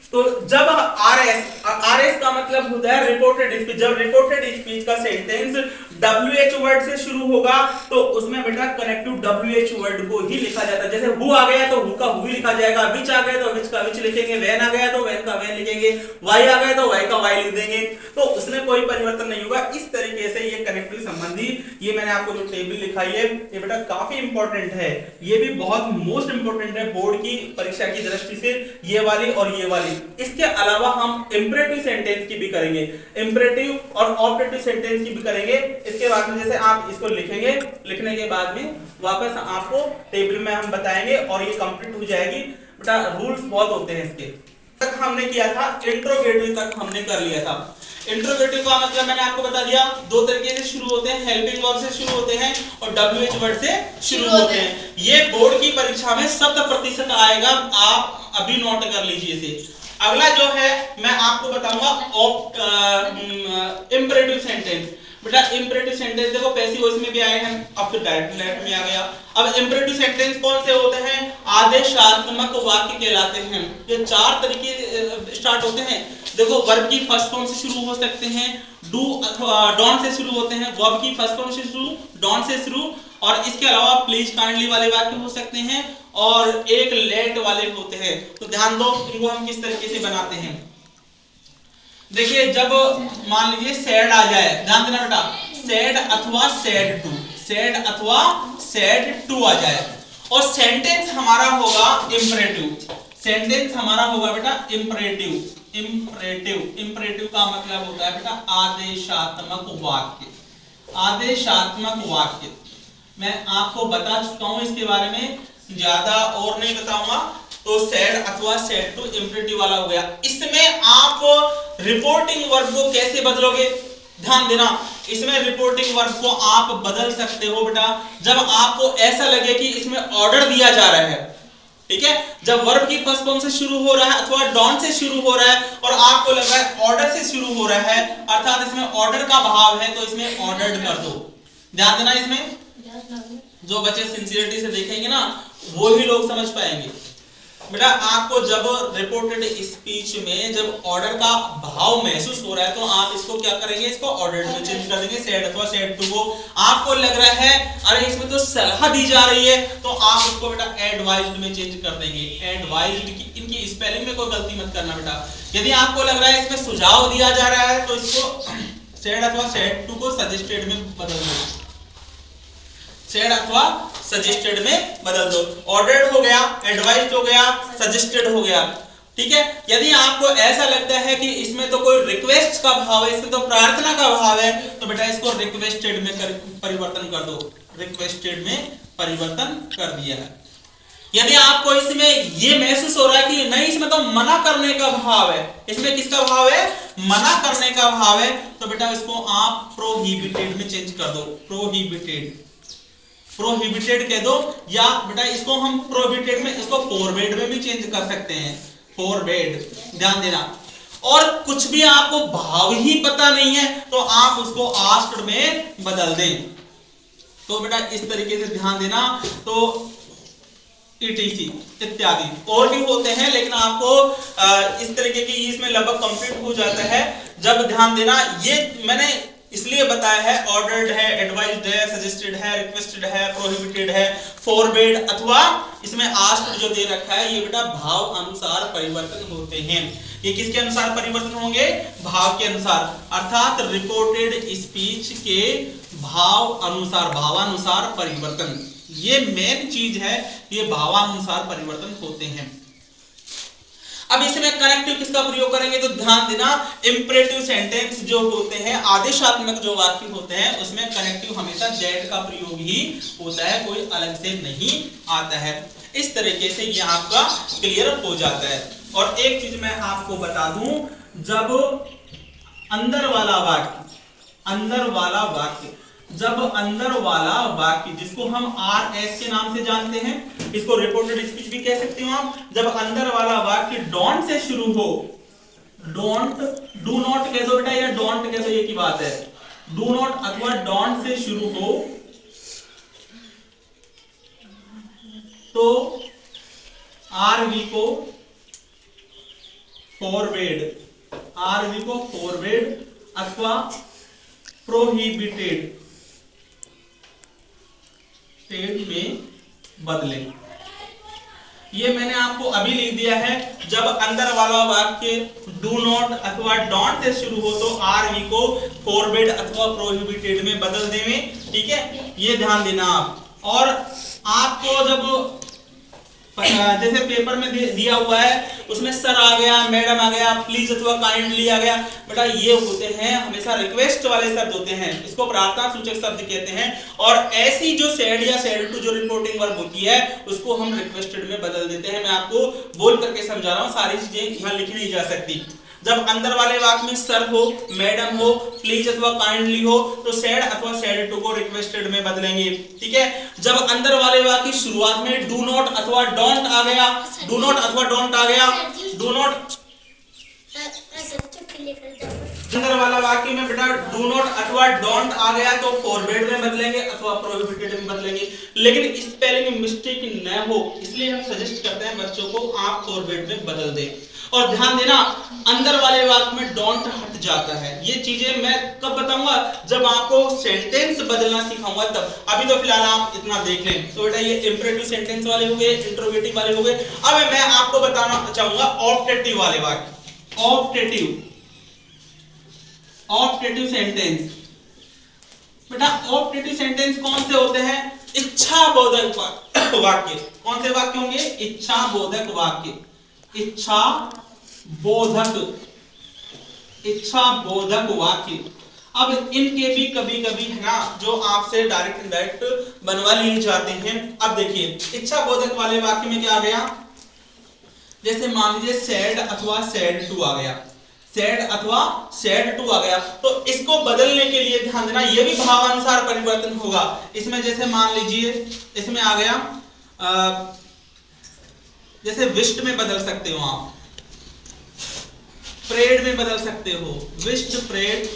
तो जब RS का मतलब होता है रिपोर्टेड स्पीच। जब रिपोर्टेड स्पीच का सेंटेंस WH वर्ड से शुरू होगा तो उसमें बेटा कनेक्टिव WH वर्ड को ही लिखा जाता है। जैसे हु आ गया तो हु का हु लिखा जाएगा, विच आ गया तो विच का विच लिखेंगे, वैन आ गया तो वैन का वैन लिखेंगे, वाई आ गया तो वाई का वाई लिख देंगे, तो उसमें कोई परिवर्तन नहीं होगा। इस तरीके से ये कनेक्टिव संबंधी, ये मैंने आपको जो टेबल लिखाई है ये बेटा काफी इंपॉर्टेंट है, ये भी बहुत मोस्ट इंपॉर्टेंट है बोर्ड की परीक्षा की दृष्टि से, ये वाली और ये वाली। इसके अलावा हम इंपरेटिव सेंटेंस की भी करेंगे, इंपरेटिव और ऑब्जेक्टिव सेंटेंस की भी करेंगे। इसके बाद में जैसे आप इसको लिखेंगे, लिखने के बाद में वापस आपको टेबल में हम बताएंगे और ये कंप्लीट हो जाएगी। बेटा रूल्स बहुत होते हैं इसके। तक हमने किया था, इंट्रोगेटिव तक हमने कर लिया था। इंट्रोगेटिव का मतलब मैंने आपको बता दिया, दो तरीके से शुरू होते हैं, हेल्पिंग वर्ब से शुरू होते हैं और WH वर्ड से शुरू होते हैं। ये बोर्ड की परीक्षा में 100% आएगा, आप अभी नोट कर लीजिए इसे। अगला जो है मैं आपको बताऊंगा इंपरेटिव सेंटेंस। बेटा इंपरेटिव सेंटेंस देखो पैसिव वॉइस में भी आए हैं, अब फिर डायरेक्ट लेटर में आ गया। अब इंपरेटिव सेंटेंस कौन से होते हैं? आदेशात्मक वाक्य कहलाते हैं। ये 4 तरीके स्टार्ट होते हैं। देखो वर्ब की फर्स्ट फॉर्म से शुरू हो सकते हैं, डू अथवा डोंट से शुरू होते हैं, वर्ब की फर्स्ट फॉर्म से शुरू, डोंट से शुरू, और इसके अलावा प्लीज काइंडली वाले वाक्य हो सकते हैं और एक लेट वाले होते हैं। तो ध्यान दो इनको हम किस तरीके से बनाते हैं। देखिए जब मान लीजिए सैड आ जाए, ध्यान देना बेटा, सैड अथवा सैड टू, सैड अथवा सैड टू आ जाए और सेंटेंस हमारा होगा इंपरेटिव। सेंटेंस हमारा होगा बेटा इंपरेटिव। इंपरेटिव, इंपरेटिव का मतलब होता है बेटा आदेशात्मक वाक्य। आदेशात्मक वाक्य मैं आपको बता चुका हूं, इसके बारे में ज्यादा और नहीं बताऊंगा। तो सैड अथवा सैड टू इंपरेटिव वाला हो गया। इसमें आप रिपोर्टिंग वर्ब को कैसे बदलोगे? ध्यान देना, इसमें रिपोर्टिंग वर्ब को आप बदल सकते हो बेटा जब आपको ऐसा लगे कि इसमें ऑर्डर दिया जा रहा है। ठीक है, जब वर्ब की फर्स्ट फॉर्म से शुरू हो रहा है अथवा डॉन से शुरू हो रहा है और आपको लग रहा है ऑर्डर से शुरू हो रहा है, अर्थात इसमें ऑर्डर का भाव है, तो इसमें ऑर्डर्ड कर दो। ध्यान देना, इसमें जो बच्चे सिंसियरिटी से देखेंगे ना वो ही लोग समझ पाएंगे। बेटा आपको जब रिपोर्टेड स्पीच में जब ऑर्डर का भाव महसूस हो रहा है तो आप इसको क्या करेंगे, इसको ऑर्डर्ड में चेंज कर देंगे, सैड अथवा सैड टू को। आपको लग रहा है अरे इसमें तो सलाह दी जा रही है तो आप उसको बेटा एडवाइज्ड में चेंज कर देंगे। एडवाइज्ड की इनकी स्पेलिंग में कोई गलती मत करना बेटा। यदि आपको लग रहा है इसमें सुझाव दिया जा रहा है तो इसको सैड अथवा सैड टू को सजेस्टेड में बदल दो, सैड अथवा सजेस्टेड में बदल दो। ऑर्डर्ड हो गया, एडवाइज्ड हो गया, सजेस्टेड हो गया। ठीक है, यदि आपको ऐसा लगता है कि इसमें तो कोई रिक्वेस्ट का भाव है, इसमें तो प्रार्थना का भाव है, तो बेटा इसको रिक्वेस्टेड में परिवर्तन कर दो। रिक्वेस्टेड में परिवर्तन कर दिया है। यदि आपको इसमें ये महसूस हो रहा है कि नहीं इसमें तो मना करने का भाव है, इसमें किसका भाव है? मना करने का भाव है, तो बेटा इसको आप प्रोहिबिटेड में चेंज कर दो। प्रोहिबिटेड, प्रोहिबिटेड कह दो, या बेटा इसको हम प्रोहिबिटेड में इसको फोरबेड में भी चेंज कर सकते हैं। फोरबेड, ध्यान देना। और कुछ भी आपको भाव ही पता नहीं है तो आप उसको आस्क्ड में बदल दें। तो बेटा इस तरीके से ध्यान देना। तो ETC इत्यादि और भी होते हैं, लेकिन आपको इस तरीके की इसमें लगभग कंप्लीट हो जाता है जब ध्यान देना। ये मैंने इसलिए बताया है, ऑर्डर्ड है, एडवाइज्ड है, सजेस्टेड है, रिक्वेस्टेड है, प्रोहिबिटेड है, फोरबेड अथवा इसमें आस्क्ड जो दे रखा है ये बेटा भाव अनुसार परिवर्तन होते हैं। ये किसके अनुसार परिवर्तन होंगे? भाव के अनुसार, अर्थात रिपोर्टेड स्पीच के भाव अनुसार, भावानुसार परिवर्तन। ये मेन चीज है, ये भावानुसार परिवर्तन होते हैं। अब इसमें कनेक्टिव किसका प्रयोग करेंगे? तो ध्यान देना, इंपरेटिव सेंटेंस जो होते हैं, आदेशात्मक जो वाक्य होते हैं, उसमें कनेक्टिव हमेशा जेड का प्रयोग ही होता है, कोई अलग से नहीं आता है। इस तरीके से ये आपका क्लियर हो जाता है। और एक चीज मैं आपको बता दूं, जब अंदर वाला वाक्य जिसको हम आर एस के नाम से जानते हैं, इसको रिपोर्टेड स्पीच भी कह सकते हो आप, जब अंदर वाला वाक्य डोंट से शुरू हो, डोंट, डू नॉट कह दो बेटा या डोंट कह दो, ये की बात है, डू नॉट अथवा डोंट से शुरू हो तो आरवी को फॉरवर्ड अथवा प्रोहिबिटेड में बदलें। ये मैंने आपको अभी लिख दिया है, जब अंदर वाला वाक्य डू नॉट अथवा डोंट से शुरू हो तो आरवी को फॉरवर्ड अथवा प्रोहिबिटेड में बदल दें। ठीक है, ये ध्यान देना आप। और आपको जब जैसे पेपर में दिया हुआ है उसमें सर आ गया, मैडम आ गया, प्लीज अथवा काइंडली आ गया, बेटा ये होते हैं हमेशा रिक्वेस्ट वाले शब्द होते हैं, इसको प्रार्थना सूचक शब्द कहते हैं। और ऐसी जो सेड या सेड टू जो रिपोर्टिंग वर्ब होती है उसको हम रिक्वेस्टेड में बदल देते हैं। मैं आपको बोल करके समझा रहा हूँ, सारी चीजें यहाँ लिखी नहीं जा सकती। जब अंदर वाले वाक्य में सर हो, मैडम हो, प्लीज अथवा काइंडली हो तो सेड अथवा सेड टू को रिक्वेस्टेड में बदलेंगे। ठीक है, जब अंदर वाले वाक्य की शुरुआत में डू नॉट अथवा डोंट आ गया, डू नॉट अथवा डोंट आ गया, डू नॉट अंदर वाला वाक्य में बेटा डू नॉट अथवा डोंट आ गया तो फॉरवर्ड में बदलेंगे अथवा प्रोहिबिटेड में बदलेंगे। लेकिन स्पेलिंग मिस्टेक न हो इसलिए हम सजेस्ट करते हैं बच्चों को आप फॉरवर्ड में बदल दें। और ध्यान देना, अंदर वाले वाक्य में डोंट हट जाता है। ये चीजें मैं कब बताऊंगा, जब आपको सेंटेंस बदलना सिखाऊंगा तब। अभी तो फिलहाल आप इतना देख लें। तो बेटा ये इंपरेटिव सेंटेंस वाले हो गए, इंट्रोगेटिव वाले हो गए। अब मैं आपको बताना चाहूंगा ऑप्टेटिव वाले वाक्य, ऑप्टेटिव सेंटेंस। बेटा ऑप्टेटिव सेंटेंस कौन से होते हैं? इच्छा बोधक वाक्य। कौन से वाक्य होंगे? इच्छा बोधक वाक्य, इच्छा बोधक वाक्य। अब इनके भी कभी कभी है ना जो आपसे डायरेक्ट इनडायरेक्ट बनवा लिए जाते हैं। अब देखिए इच्छा बोधक वाले वाक्य में क्या आ गया, जैसे मान लीजिए सैड अथवा सैड टू आ गया, सैड अथवा सैड टू आ गया, तो इसको बदलने के लिए ध्यान देना ये भी भावानुसार परिवर्तन होगा। इसमें जैसे मान लीजिए इसमें आ गया जैसे विश्ड में बदल सकते हो आप, प्रेड में बदल सकते हो, विश्ड प्रेड,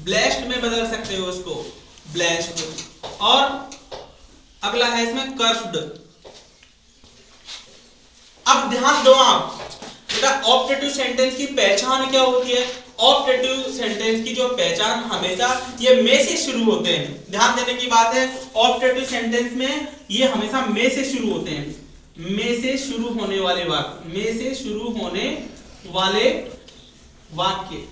ब्लेस्ड में बदल सकते हो उसको, ब्लेस्ड। और अगला है इसमें कर्स्ड। अब ध्यान दो आप बेटा, ऑप्टेटिव सेंटेंस की पहचान क्या होती है? ऑप्टेटिव सेंटेंस की जो पहचान हमेशा ये में से शुरू होते हैं। ध्यान देने की बात है, ऑप्टेटिव सेंटेंस में ये हमेशा में से शुरू होते हैं, में से शुरू होने वाले वाक्य, में से शुरू होने वाले वाक्य।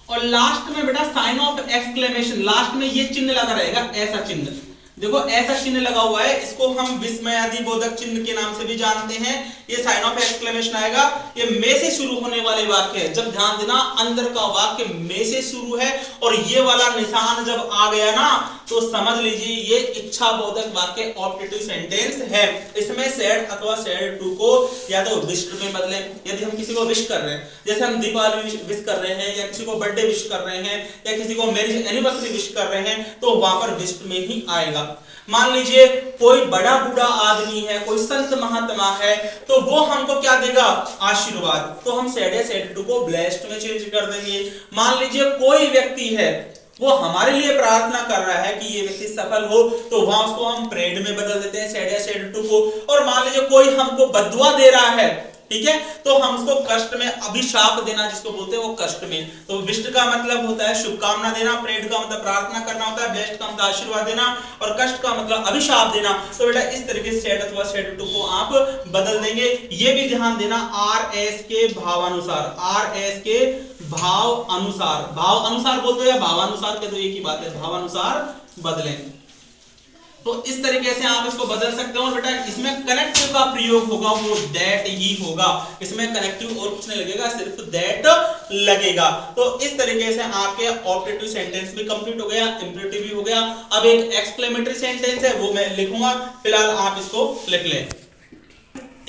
और लास्ट में बेटा साइन ऑफ एक्सक्लेमेशन, लास्ट में ये चिन्ह लगा रहेगा, ऐसा चिन्ह देखो, ऐसा चिन्ह लगा हुआ है, इसको हम विस्मयादि बोधक चिन्ह के नाम से भी जानते हैं। ये साइन ऑफ एक्सक्लेमेशन आएगा, ये में से शुरू होने वाले वाक्य है। जब ध्यान देना अंदर का वाक्य में से शुरू है और ये वाला निशान जब आ गया ना तो समझ लीजिए ये इच्छा बोधक वाक्य ऑप्टेटिव सेंटेंस है। इसमें सैड अथवा सैड टू को या तो विश्ड में बदलें, यदि हम किसी को विश कर रहे हैं, जैसे हम दीपावली विश कर रहे हैं या किसी को बर्थडे विश कर रहे हैं या किसी को मैरिज एनिवर्सरी विश कर रहे हैं तो वहां पर विश्ड में ही आएगा। मान लीजिए कोई बड़ा बूढ़ा आदमी है, कोई संत महात्मा है, तो वो हमको क्या देगा? आशीर्वाद, तो हम सैड या सैड टू को ब्लेस्ड में चेंज कर देंगे। मान लीजिए कोई व्यक्ति है वो हमारे लिए प्रार्थना कर रहा है कि ये व्यक्ति सफल हो, तो वहां उसको हम प्रेड में बदल देते हैं, सैड या सैड टू को। और मान लीजिए कोई हमको बद्दुआ दे रहा है, ठीक है, तो हम उसको कष्ट में, अभिशाप देना जिसको बोलते हैं वो कष्ट में। तो विष्ट का मतलब होता है शुभकामना देना, प्रेड का मतलब प्रार्थना करना होता है, ब्लेस्ड का मतलब आशीर्वाद देना और कष्ट का मतलब अभिशाप देना। तो बेटा इस तरीके से सैड अथवा सैड टू को आप बदल देंगे। ये भी ध्यान देना आर एस के भावानुसार, आर एस के भाव अनुसार, भाव अनुसार बोलते हैं भावानुसार के, तो एक ही बात है, भावानुसार बदलें। तो इस तरीके से आप इसको बदल सकते हो। और बेटा इसमें कनेक्टिव का प्रयोग होगा वो दैट ही होगा, इसमें कनेक्टिव और कुछ नहीं लगेगा, सिर्फ दैट लगेगा। तो इस तरीके से आपके ऑब्जेक्टिव सेंटेंस भी कंप्लीट हो गया, इंपरेटिव भी हो गया। अब एक एक्सक्लेमेटरी सेंटेंस है वो मैं लिखूंगा, फिलहाल आप इसको लिख लें।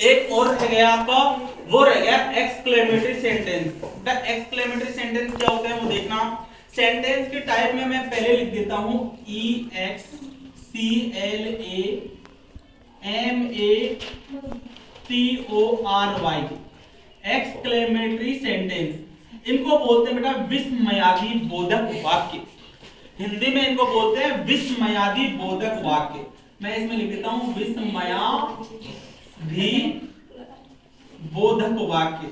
एक और रह गया आपका, वो रह गया exclamatory sentence. The exclamatory sentence क्या होता है वो देखना। सेंटेंस के टाइप में मैं पहले लिख देता हूं EXCLAMATORY, एक्सक्लेमेटरी सेंटेंस। इनको बोलते हैं बेटा विस्मयादि बोधक वाक्य। हिंदी में इनको बोलते हैं विस्मयादि बोधक वाक्य। मैं इसमें लिख देता हूं विस्मयादि बोधक वाक्य।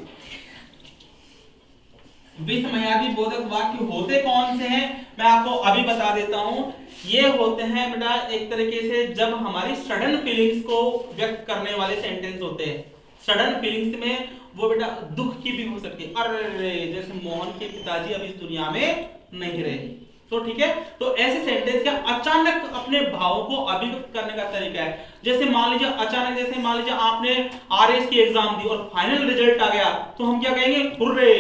विस्मयादि बोधक वाक्य होते कौन से हैं मैं आपको अभी बता देता हूं। ये होते हैं बेटा एक तरीके से जब हमारी सडन फीलिंग्स को व्यक्त करने वाले सेंटेंस होते हैं। सडन फीलिंग्स में वो बेटा दुख की भी हो सकती है, अरे जैसे मोहन के पिताजी अभी इस दुनिया में नहीं रहे, तो ठीक है। तो ऐसे सेंटेंस क्या अचानक अपने भावों को अभिव्यक्त करने का तरीका है। जैसे मान लीजिए अचानक, जैसे मान लीजिए आपने आरएस की एग्जाम दी और फाइनल रिजल्ट आ गया, तो हम क्या कहेंगे, hurray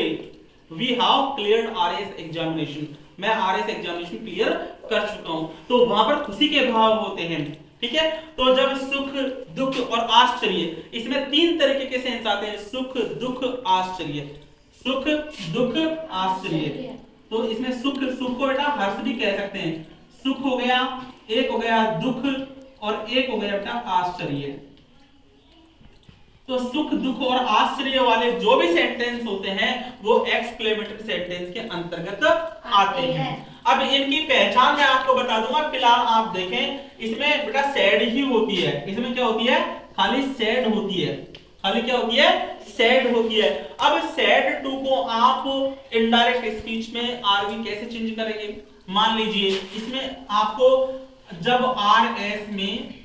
we have cleared RS examination, मैं आरएस एग्जामिनेशन क्लियर कर चुका हूं। तो वहां पर खुशी के भाव होते हैं, ठीक है। तो जब सुख दुख और आश्चर्य, इसमें तीन तरीके के सेंस आते हैं, सुख दुख आश्चर्य, सुख दुख आश्चर्य। तो इसमें सुख, सुख को बेटा हर्ष भी कह सकते हैं, सुख हो गया, एक हो गया दुख और एक हो गया बेटा आश्चर्य। तो सुख दुख और आश्चर्य वाले जो भी सेंटेंस होते हैं वो एक्सक्लेमेटरी सेंटेंस के अंतर्गत आते हैं। अब इनकी पहचान मैं आपको बता दूंगा, फिलहाल आप देखें। इसमें बेटा सैड ही होती है, इसमें क्या होती है, खाली सैड होती है, खाली क्या होती है, सैड होती है। अब सैड टू को आप इनडायरेक्ट स्पीच में आरवी कैसे चेंज करेंगे। मान लीजिए इसमें आपको जब आरएस में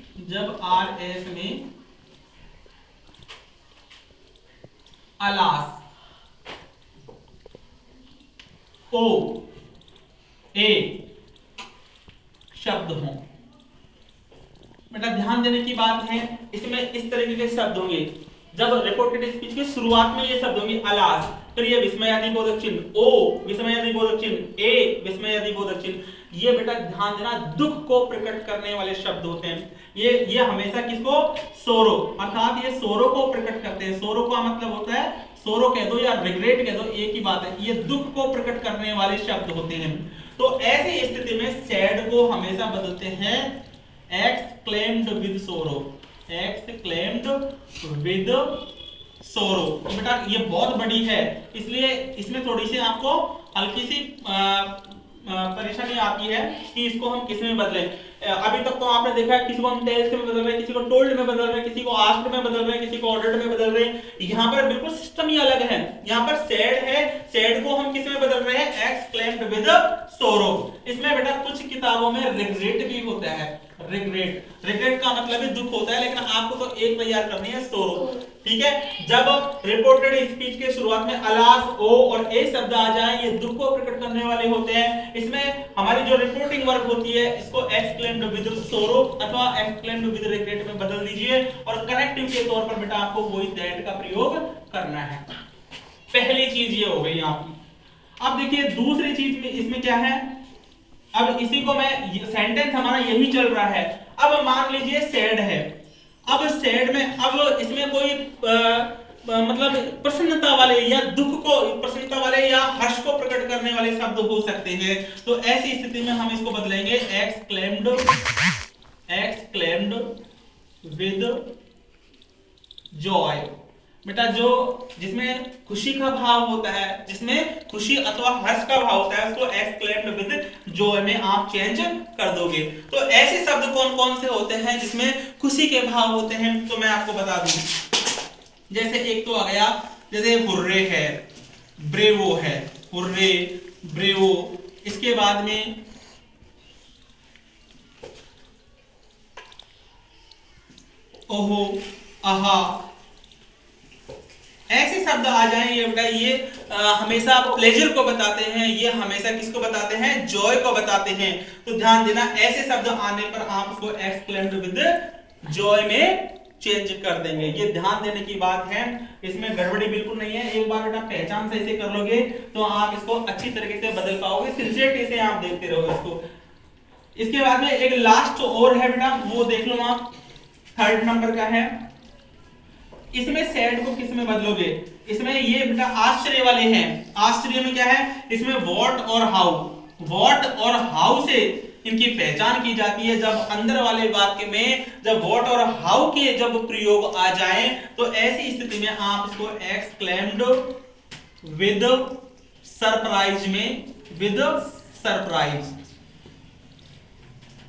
अलास ओ ए शब्द हों, बेटा ध्यान देने की बात है। इसमें इस तरीके के शब्द होंगे, जब रिपोर्टेड स्पीच के शुरुआत में ये शब्द होंगे अलास, फिर ये विस्मयादि बोधक चिन्ह, ओ विस्मयादि बोधक चिन्ह, ए विस्मयादि बोधक चिन्ह, ये बेटा ध्यान देना दुख को प्रकट करने वाले शब्द होते हैं। ये हमेशा किसको, सोरो, अर्थात ये सोरो को प्रकट करते हैं। सोरो का मतलब होता है, सोरो कह दो या रिग्रेट कह दो, एक ही बात है, ये दुख को प्रकट करने वाले शब्द होते हैं। तो ऐसी स्थिति में सैड को हमेशा बदलते हैं एक्सक्लेम्ड विद सोरो, एक्सक्लेम्ड विद सोरो। तो बेटा ये बहुत बड़ी है, इसलिए इसमें थोड़ी सी आपको हल्की सी परेशानी आती है कि इसको हम किस में बदलें। अभी तक तो आपने देखा है किसी को हम टेल्स में बदल रहे हैं, किसी को टोल्ड में बदल रहे हैं, किसी को आस्क्ड में बदल रहे हैं, किसी को ऑर्डर्ड में बदल रहे हैं। यहाँ पर बिल्कुल सिस्टम ही अलग है। यहाँ पर सैड है, सैड को हम किस में बदल रहे हैं, एक्सक्लेम्ड विद सोरो। इसमें बेटा कुछ किताबों में रिग्रेट भी होता है, रिग्रेट, रिग्रेट का मतलब भी दुख होता है, लेकिन आपको तो एक तैयार करनी है, सोरो, ठीक है। जब रिपोर्टेड स्पीच के शुरुआत में अलास ओ और ए शब्द आ जाए, ये दुख को प्रकट करने वाले होते हैं। इसमें हमारी जो रिपोर्टिंग वर्क होती है इसको एक्सक्लेम्ड विद सोरो अथवा एक्सक्लेम्ड विद रिग्रेट में बदल दीजिए, और कनेक्टिव के तौर पर बेटा आपको वही दैट का प्रयोग करना है। पहली चीज ये हो गई आपकी। अब देखिए दूसरी चीज में इसमें क्या है, अब इसी को मैं, सेंटेंस हमारा यही चल रहा है। अब मान लीजिए सैड है, अब सैड में अब इसमें कोई मतलब प्रसन्नता वाले या दुख को, प्रसन्नता वाले या हर्ष को प्रकट करने वाले शब्द हो सकते हैं। तो ऐसी स्थिति में हम इसको बदलेंगे एक्सक्लेम्ड, एक्सक्लेम्ड विद जॉय। बेटा जो जिसमें खुशी का भाव होता है, जिसमें खुशी अथवा हर्ष का भाव होता है, उसको एक्सक्लेम्ड विद जॉय में आप चेंज कर दोगे। तो ऐसे शब्द कौन कौन से होते हैं जिसमें खुशी के भाव होते हैं, तो मैं आपको बता दूं। जैसे एक तो आ गया, जैसे हुर्रे है, ब्रेवो है, हुर्रे ब्रेवो। इसके बाद में ओहो, आहा, ऐसे शब्द आ जाएं ये बेटा, ये हमेशा प्लेजर को बताते हैं, ये हमेशा किसको बताते हैं, जॉय को बताते हैं। तो ध्यान देना, ऐसे शब्द आने पर आप उसको एक्सक्लेम्ड विद जॉय में चेंज कर देंगे। ये ध्यान देने की बात है, इसमें गड़बड़ी बिल्कुल नहीं है। एक बार बेटा पहचान सही से कर लोगे तो आप इसको अच्छी तरीके से बदल पाओगे, सिंसियरिटी से आप देखते रहोगे इसको। इसके बाद में एक लास्ट और है बेटा, वो देख लो आप, 3rd नंबर का है। इसमें सैड को किस में बदलोगे, इसमें ये बेटा आश्चर्य वाले हैं। आश्चर्य में क्या है, इसमें व्हाट और हाउ, व्हाट और हाउ से इनकी पहचान की जाती है। जब अंदर वाले वाक्य में जब व्हाट और हाउ के जब प्रयोग आ जाए तो ऐसी स्थिति में आप इसको एक्सक्लेम्ड विद सरप्राइज में, with surprise,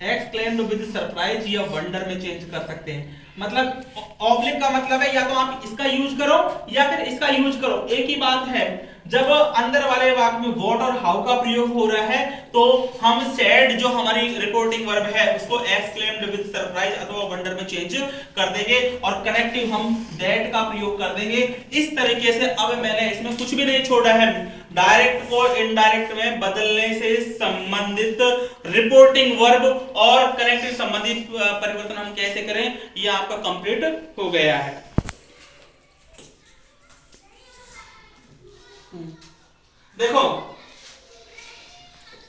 exclaimed with surprise या वंडर में चेंज कर सकते हैं। मतलब ऑब्लिक का मतलब है या तो आप इसका यूज करो या फिर इसका यूज करो, एक ही बात है। जब अंदर वाले वाक्य में व्हाट और हाउ का प्रयोग हो रहा है तो हम सैड जो हमारी रिपोर्टिंग वर्ब है उसको एक्सक्लेम्ड विद सरप्राइज अथवा वंडर में चेंज कर देंगे और कनेक्टिव हम दैट का प्रयोग कर देंगे। इस तरीके से अब मैंने इसमें कुछ भी नहीं छोड़ा है, डायरेक्ट को इनडायरेक्ट में बदलने से संबंधित रिपोर्टिंग वर्ब और कनेक्टिव संबंधित परिवर्तन हम कैसे करें, ये आपका कंप्लीट हो गया है। देखो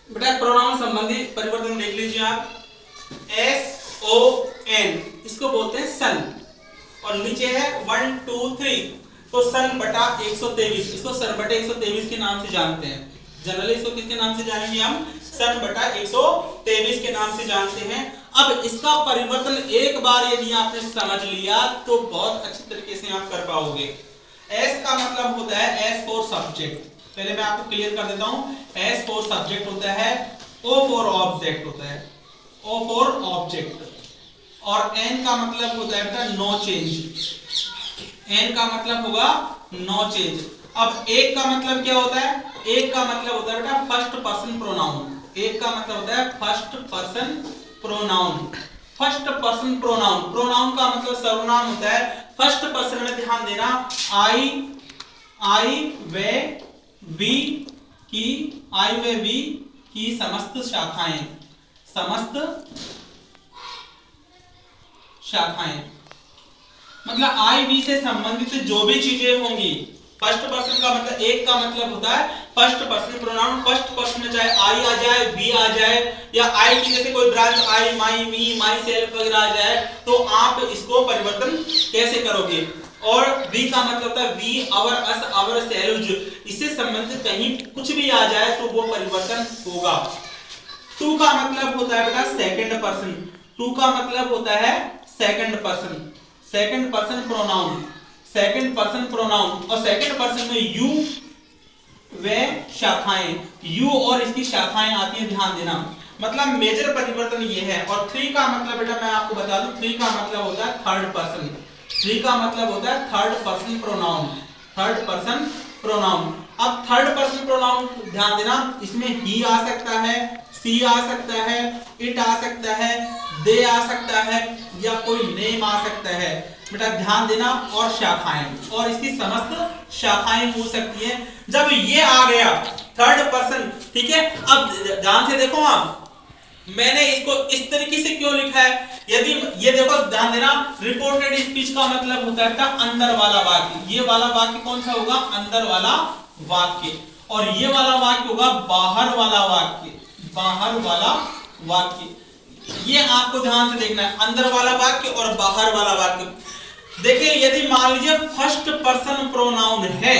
बेटा प्रोनाउन संबंधी परिवर्तन देख लीजिए आप, SON इसको बोलते हैं सन, और नीचे है 1 2 3 तो सन बटा 123, इसको सन बटे 123 के नाम से जानते हैं। जनरली इसको किसके नाम से जानेंगे हम, सन बटा 123 के नाम से जानते हैं। अब इसका परिवर्तन एक बार यदि आपने समझ लिया तो बहुत अच्छी तरीके से आप कर पाओगे। S का मतलब होता है S फॉर सब्जेक्ट, पहले मैं आपको क्लियर कर देता हूं। S फॉर सब्जेक्ट होता है, O फॉर ऑब्जेक्ट होता है, O फॉर ऑब्जेक्ट, और N का मतलब होता है बेटा नो चेंज, N का मतलब होगा नो चेंज। अब एक का मतलब क्या होता है, एक का मतलब होता है बेटा फर्स्ट पर्सन प्रोनाउन, एक का मतलब होता है first person pronoun, first person pronoun, pronoun का मतलब सर्वनाम होता है। फर्स्ट पर्सन में ध्यान देना, आई वे वी की, आई वे वी की समस्त शाखाएं, समस्त शाखाएं मतलब आई वी से संबंधित जो भी चीजें होंगी। फर्स्ट पर्सन का मतलब, एक का मतलब होता है first person pronoun, first person में चाहे आई आ जाए, वी आ जाए, या आई की जैसे कोई branch I, my, me, my self वगैरह आ जाए तो आप इसको परिवर्तन कैसे करोगे। और वी का मतलब होता है we, our, us, ourselves, इससे संबंधित कहीं कुछ भी आ जाए तो वो परिवर्तन होगा। टू का मतलब होता है बेटा सेकंड पर्सन, टू का मतलब होता है second person, second person pronoun, second person pronoun, और सेकंड पर्सन में यू वे शाखाएं, यू और इसकी शाखाएं आती हैं, ध्यान देना। मतलब मेजर परिवर्तन ये है। और थ्री का मतलब बेटा मैं आपको बता दूं, थ्री का मतलब होता है थर्ड पर्सन, थ्री का मतलब होता है third person pronoun, third person pronoun. अब थर्ड पर्सन प्रोनाउन ध्यान देना, इसमें ही आ सकता है, सी आ सकता है, इट आ सकता है, दे आ सकता है, या कोई नेम आ सकता है बेटा, ध्यान देना। और शाखाएं, और इसकी समस्त शाखाएं हो सकती हैं। जब ये आ गया थर्ड पर्सन, ठीक है, अब ध्यान से देखो आप, मैंने इसको इस तरीके से क्यों लिखा है, यदि ये देखो ध्यान देना, रिपोर्टेड स्पीच का मतलब होता है अंदर वाला वाक्य, ये वाला वाक्य कौन सा होगा, अंदर वाला वाक्य, और ये वाला वाक्य होगा बाहर वाला वाक्य, बाहर वाला वाक्य। ये आपको ध्यान से देखना है, अंदर वाला वाक्य और बाहर वाला वाक्य। देखिए यदि मान लीजिए फर्स्ट पर्सन प्रोनाउन है,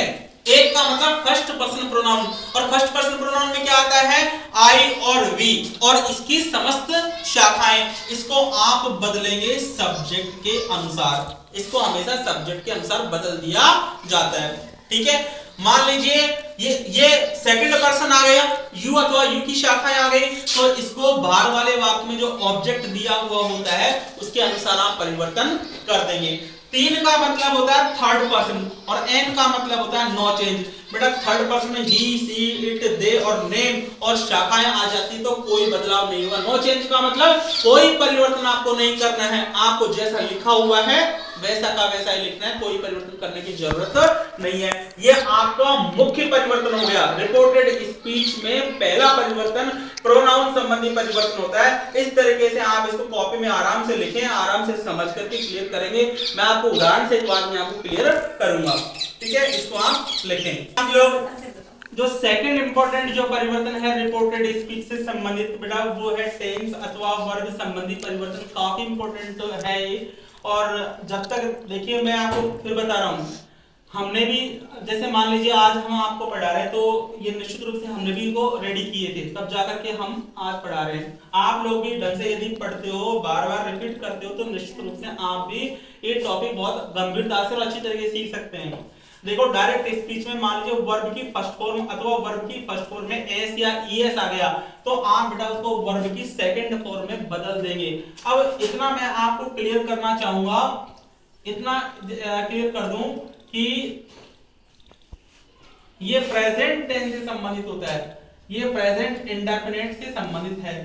एक का मतलब फर्स्ट पर्सन प्रोनाउन, और फर्स्ट पर्सन प्रोनाउन में क्या आता है, आई और वी और इसकी समस्त शाखाएं, इसको आप बदलेंगे सब्जेक्ट के अनुसार, इसको हमेशा सब्जेक्ट के अनुसार बदल दिया जाता है, ठीक है। मान लीजिए ये सेकंड पर्सन आ गया, यू अथवा यू की शाखाएं आ गई, तो इसको बाहर वाले वाक्य में जो ऑब्जेक्ट दिया हुआ होता है उसके अनुसार आप परिवर्तन कर देंगे। तीन का मतलब होता है थर्ड पर्सन, और एन का मतलब होता है नो चेंज। बेटा थर्ड पर्सन में ही, सी, इट, दे और नेम और शाखाएं आ जाती तो कोई बदलाव नहीं होगा। नो चेंज का मतलब कोई परिवर्तन आपको नहीं करना है, आपको जैसा लिखा हुआ है वैसा का वैसा ही लिखना है, कोई परिवर्तन करने की जरूरत नहीं है। ये आपका मुख्य परिवर्तन हो गया। रिपोर्टेड स्पीच में पहला परिवर्तन प्रोनाउन संबंधी परिवर्तन होता है। इस तरीके से आप इसको कॉपी में आराम से लिखें, आराम से समझ करके क्लियर करेंगे। मैं आपको उदाहरण से बाद में आपको क्लियर करूंगा, ठीक है। इसको आप लिखें। हम लोग जो सेकंड इंपॉर्टेंट जो परिवर्तन है रिपोर्टेड स्पीच से संबंधित बेटा, वो है टेंस अथवा वर्ब संबंधी परिवर्तन। काफी इंपॉर्टेंट है ये। और जब तक देखिए मैं आपको फिर बता रहा हूं, हमने भी जैसे मान लीजिए आज हम आपको पढ़ा रहे हैं, तो ये निश्चित रूप से हमने भी इनको रेडी किए थे, तब जाकर के हम आज पढ़ा रहे हैं। आप लोग भी ढंग से यदि पढ़ते हो, बार बार रिपीट करते हो, तो निश्चित रूप से आप भी ये टॉपिक बहुत गंभीरता से और अच्छी तरीके से सीख सकते हैं। देखो डायरेक्ट स्पीच में मान लीजिए वर्ब की फर्स्ट फॉर्म अथवा वर्ब की फर्स्ट फॉर्म में एस या ईएस आ गया, तो आप बेटा उसको वर्ब की सेकंड फॉर्म में बदल देंगे। अब इतना मैं आपको क्लियर करना चाहूंगा, इतना क्लियर कर दूं कि ये प्रेजेंट टेंस से संबंधित होता है, ये प्रेजेंट इंडेफिनिट से संबंधित है।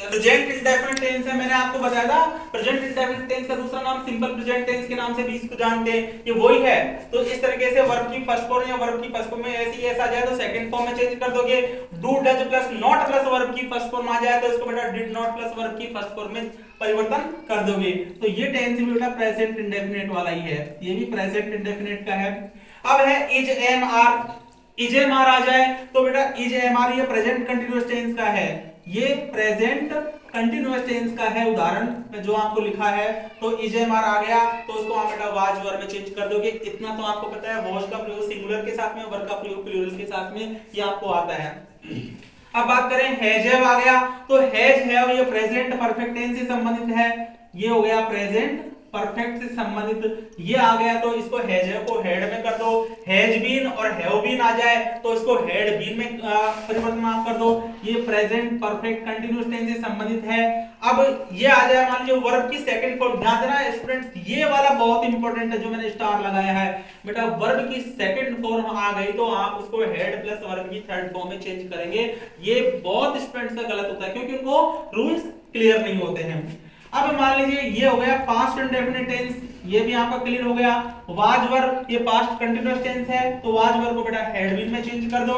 प्रेजेंट इंडेफिनिट टेंस है, मैंने आपको बताया था। प्रेजेंट इंडेफिनिट टेंस का दूसरा नाम सिंपल प्रेजेंट टेंस के नाम से भी इसको जानते हैं, ये वही है। तो इस तरीके से वर्ब की फर्स्ट फॉर्म या वर्ब की फर्स्ट फॉर्म में ऐसी ऐसा आ जाए तो सेकंड फॉर्म में चेंज कर दोगे। Do does plus not plus verb की फर्स्ट फॉर्म आ जाए तो इसको बेटा डिड नॉट प्लस वर्ब की फर्स्ट फॉर्म में परिवर्तन कर दोगे। तो ये टेंस भी बेटा प्रेजेंट इंडेफिनिट वाला ही है, ये भी प्रेजेंट इंडेफिनिट का है। अब है is am are, is am are आ जाए तो बेटा इज एम आर ये प्रेजेंट कंटीन्यूअस टेंस का है, ये प्रेजेंट कंटीन्यूअस टेंस का है। उदाहरण में जो आपको लिखा है, तो इज एम आर आ गया तो उसको आप बेटा वाज वर्ब में चेंज कर दोगे। इतना तो आपको पता है, वाज का प्रयोग सिंगुलर के साथ में, वर्ब का प्रयोग प्लूरल के साथ में, ये आपको आता है। अब बात करें हैज हैव आ गया, तो हैज हैव ये प्रेजेंट परफेक्ट टेंस से संबंधित है, ये हो गया प्रेजेंट परफेक्ट से संबंधित। ये आ गया तो इसको हैज हैव को हेड में कर दो। हैज बीन और हैव बीन आ जाए तो इसको हेड बीन में परिवर्तन आप कर दो, ये प्रेजेंट परफेक्ट कंटीन्यूअस टेंस से संबंधित है। अब ये आ जाए मान लीजिए वर्ब की सेकंड फॉर्म। ध्यान देना स्टूडेंट्स, ये वाला बहुत इंपॉर्टेंट है जो मैंने स्टार लगाया है बेटा। वर्ब की सेकंड फॉर्म आ गई तो आप उसको हेड प्लस वर्ब की थर्ड फॉर्म में चेंज करेंगे। ये बहुत स्टूडेंट्स का गलत होता है क्योंकि उनको रूल्स क्लियर नहीं होते हैं। अब मान लीजिए ये हो गया पास्ट इंडेफिनिट टेंस, ये भी आपका क्लियर हो गया। वाज वर्ब ये पास्ट कंटीन्यूअस टेंस है, तो वाज वर्ब को बेटा हैड बीन में चेंज कर दो।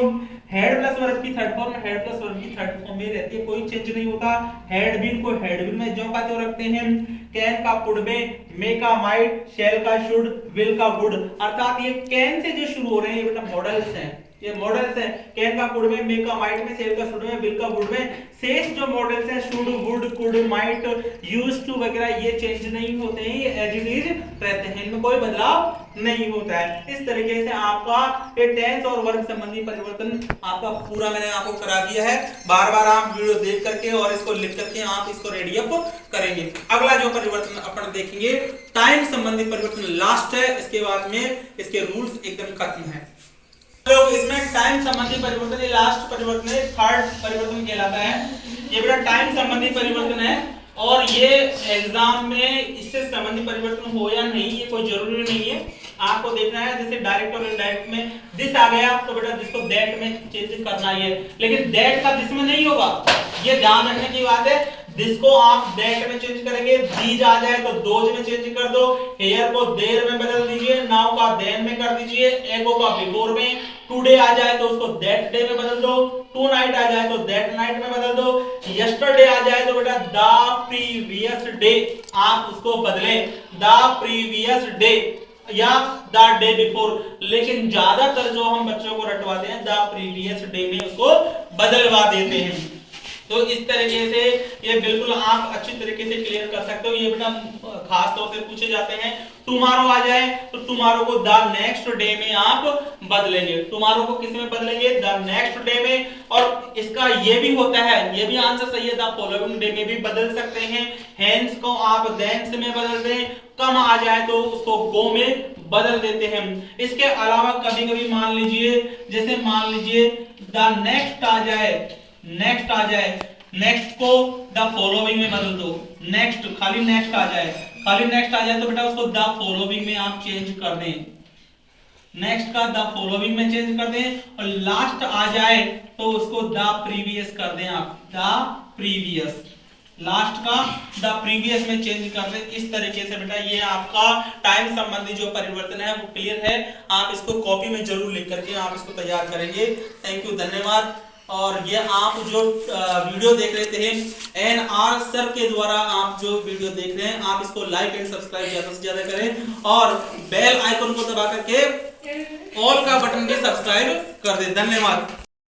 हेड प्लस वर्ब की third form, head plus verb की थर्ड फॉर्म में रहती है, कोई चेंज नहीं होता। हेड बीन को हेड बीन में जो का त्यों रखते हैं। कैन का कुड में, मे का माइट, शेल का शुड, विल का वुड, अर्थात ये कैन से जो शुरू हो रहे हैं ये बेटा मॉडल्स हैं, ये मॉडल्स हैं। कैन का कुड में, मे का माइट में, शेल का शुड में, विल का वुड में। शेष जो मॉडल्स हैं should, would, could, might, used to वगैरह ये चेंज नहीं होते हैं, ये एज इट इज रहते हैं, इनमें कोई बदलाव नहीं होता है। इस तरीके से आपका ये टेंस और वर्ब संबंधी परिवर्तन आपका पूरा मैंने आपको करा दिया है। बार बार आप वीडियो देख करके और इसको लिख करके आप इसको रेडी अप करेंगे। अगला जो परिवर्तन अपन देखेंगे टाइम संबंधी परिवर्तन लास्ट है, इसके बाद में इसके रूल्स एकदम खत्म है। तो इसमें टाइम संबंधी परिवर्तन ये लास्ट परिवर्तन है, थर्ड परिवर्तन कहलाता है। ये बेटा टाइम संबंधी परिवर्तन है और ये एग्जाम में इससे संबंधी परिवर्तन हो या नहीं ये कोई जरूरी नहीं है, आपको देखना है। जैसे डायरेक्ट और इनडायरेक्ट में दिस आ गया तो बेटा दिस को दैट में चेंज करना है, लेकिन दैट का दिस में नहीं होगा, ये ध्यान रखने की बात है। दिस को आप दैट में चेंज करेंगे, दीज आ जाए तो दोज में चेंज कर दो, हेयर को देर में बदल दीजिए, नाउ का देन में कर दीजिए, एगो का बिफोर में, टुडे आ जाए तो उसको दैट डे में बदल दो, टू नाइट आ जाए तो दैट नाइट में बदल दो, यस्टरडे आ जाए तो बेटा द प्रीवियस डे आप उसको बदलें, द प्रीवियस डे या द डे बिफोर। लेकिन ज्यादातर जो हम बच्चों को रटवाते हैं द प्रीवियस डे में उसको बदलवा देते हैं। तो इस तरीके से ये बिल्कुल आप अच्छी तरीके से क्लियर कर सकते हो। ये बेटा खास तौर से पूछे जाते हैं। टुमारो आ जाए तो टुमारो को द नेक्स्ट डे में आप बदलेंगे, टुमारो को किस में बदलेंगे, द नेक्स्ट डे में। और इसका ये भी होता है, ये भी आंसर सही है, द फॉलोइंग डे में भी बदल सकते हैं। हेंस को आप देंस में बदल दें, कम आ जाए तो उसको गो में बदल देते हैं। इसके अलावा कभी कभी मान लीजिए, जैसे मान लीजिए द नेक्स्ट आ जाए, नेक्स्ट आ जाए, नेक्स्ट को द फॉलोइंग में बदल दो, नेक्स्ट खाली नेक्स्ट आ जाए, खाली नेक्स्ट आ जाए तो बेटा उसको द फॉलोइंग में आप चेंज कर दें, नेक्स्ट का द फॉलोइंग में चेंज कर दें। और लास्ट आ जाए तो उसको द प्रीवियस कर दें आप, द प्रीवियस, लास्ट का द प्रीवियस में चेंज कर दे इस तरीके से बेटा। ये आपका टाइम संबंधी जो परिवर्तन है वो क्लियर है। आप इसको कॉपी में जरूर लिख करके आप इसको तैयार करेंगे। थैंक यू, धन्यवाद। और ये आप जो वीडियो देख रहे थे NR सर के द्वारा, आप जो वीडियो देख रहे हैं आप इसको लाइक एंड सब्सक्राइब ज्यादा से ज्यादा करें और बेल आइकन को दबा करके ऑल का बटन भी सब्सक्राइब कर दें। धन्यवाद।